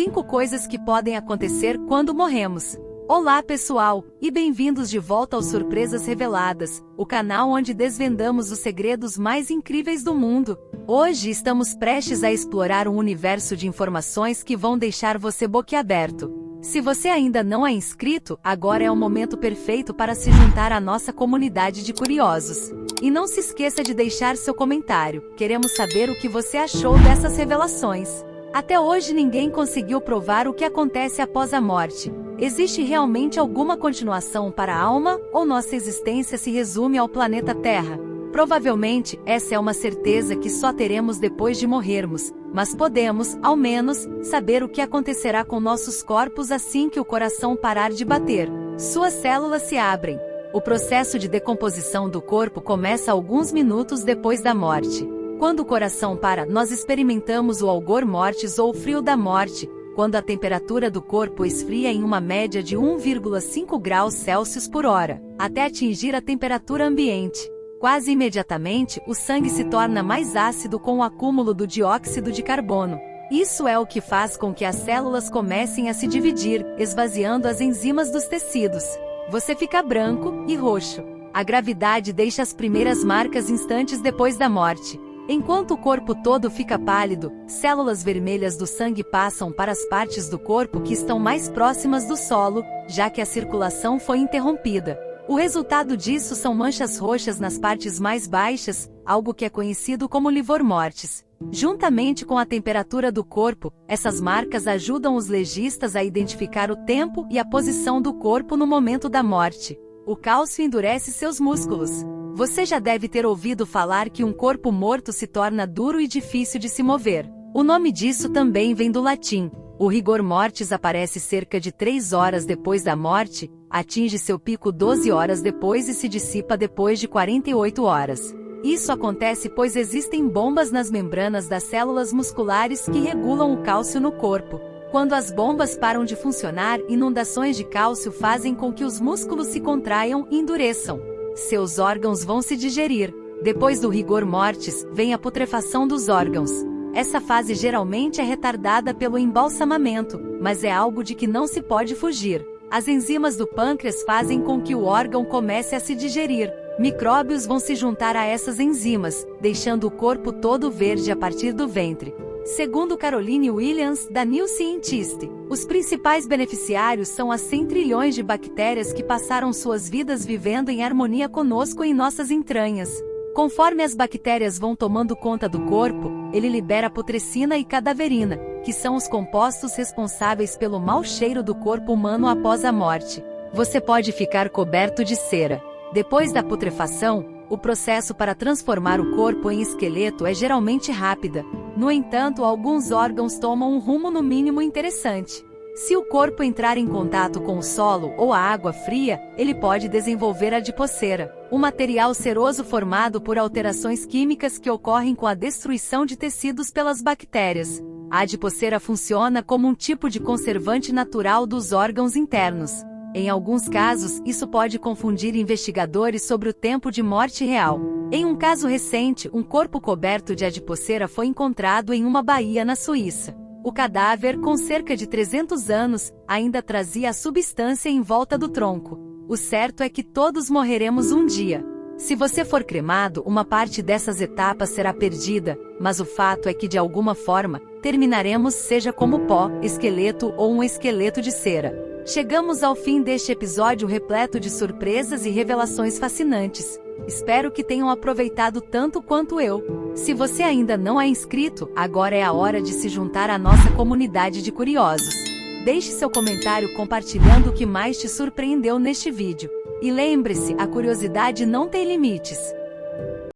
5 coisas que podem acontecer quando morremos. Olá pessoal, e bem-vindos de volta ao Surpresas Reveladas, o canal onde desvendamos os segredos mais incríveis do mundo. Hoje estamos prestes a explorar um universo de informações que vão deixar você boquiaberto. Se você ainda não é inscrito, agora é o momento perfeito para se juntar à nossa comunidade de curiosos. E não se esqueça de deixar seu comentário, queremos saber o que você achou dessas revelações. Até hoje ninguém conseguiu provar o que acontece após a morte. Existe realmente alguma continuação para a alma, ou nossa existência se resume ao planeta Terra? Provavelmente, essa é uma certeza que só teremos depois de morrermos, mas podemos, ao menos, saber o que acontecerá com nossos corpos assim que o coração parar de bater. Suas células se abrem. O processo de decomposição do corpo começa alguns minutos depois da morte. Quando o coração para, nós experimentamos o algor mortis ou o frio da morte, quando a temperatura do corpo esfria em uma média de 1,5 graus Celsius por hora, até atingir a temperatura ambiente. Quase imediatamente, o sangue se torna mais ácido com o acúmulo do dióxido de carbono. Isso é o que faz com que as células comecem a se dividir, esvaziando as enzimas dos tecidos. Você fica branco e roxo. A gravidade deixa as primeiras marcas instantes depois da morte. Enquanto o corpo todo fica pálido, células vermelhas do sangue passam para as partes do corpo que estão mais próximas do solo, já que a circulação foi interrompida. O resultado disso são manchas roxas nas partes mais baixas, algo que é conhecido como livor mortis. Juntamente com a temperatura do corpo, essas marcas ajudam os legistas a identificar o tempo e a posição do corpo no momento da morte. O cálcio endurece seus músculos. Você já deve ter ouvido falar que um corpo morto se torna duro e difícil de se mover. O nome disso também vem do latim. O rigor mortis aparece cerca de 3 horas depois da morte, atinge seu pico 12 horas depois e se dissipa depois de 48 horas. Isso acontece pois existem bombas nas membranas das células musculares que regulam o cálcio no corpo. Quando as bombas param de funcionar, inundações de cálcio fazem com que os músculos se contraiam e endureçam. Seus órgãos vão se digerir. Depois do rigor mortis, vem a putrefação dos órgãos. Essa fase geralmente é retardada pelo embalsamamento, mas é algo de que não se pode fugir. As enzimas do pâncreas fazem com que o órgão comece a se digerir. Micróbios vão se juntar a essas enzimas, deixando o corpo todo verde a partir do ventre. Segundo Caroline Williams, da New Scientist, os principais beneficiários são as 100 trilhões de bactérias que passaram suas vidas vivendo em harmonia conosco em nossas entranhas. Conforme as bactérias vão tomando conta do corpo, ele libera putrescina e cadaverina, que são os compostos responsáveis pelo mau cheiro do corpo humano após a morte. Você pode ficar coberto de cera. Depois da putrefação, o processo para transformar o corpo em esqueleto é geralmente rápida. No entanto, alguns órgãos tomam um rumo no mínimo interessante. Se o corpo entrar em contato com o solo ou a água fria, ele pode desenvolver adipocera, um material ceroso formado por alterações químicas que ocorrem com a destruição de tecidos pelas bactérias. A adipocera funciona como um tipo de conservante natural dos órgãos internos. Em alguns casos, isso pode confundir investigadores sobre o tempo de morte real. Em um caso recente, um corpo coberto de adipocera foi encontrado em uma baía na Suíça. O cadáver, com cerca de 300 anos, ainda trazia a substância em volta do tronco. O certo é que todos morreremos um dia. Se você for cremado, uma parte dessas etapas será perdida, mas o fato é que de alguma forma, terminaremos seja como pó, esqueleto ou um esqueleto de cera. Chegamos ao fim deste episódio repleto de surpresas e revelações fascinantes. Espero que tenham aproveitado tanto quanto eu. Se você ainda não é inscrito, agora é a hora de se juntar à nossa comunidade de curiosos. Deixe seu comentário compartilhando o que mais te surpreendeu neste vídeo. E lembre-se, a curiosidade não tem limites.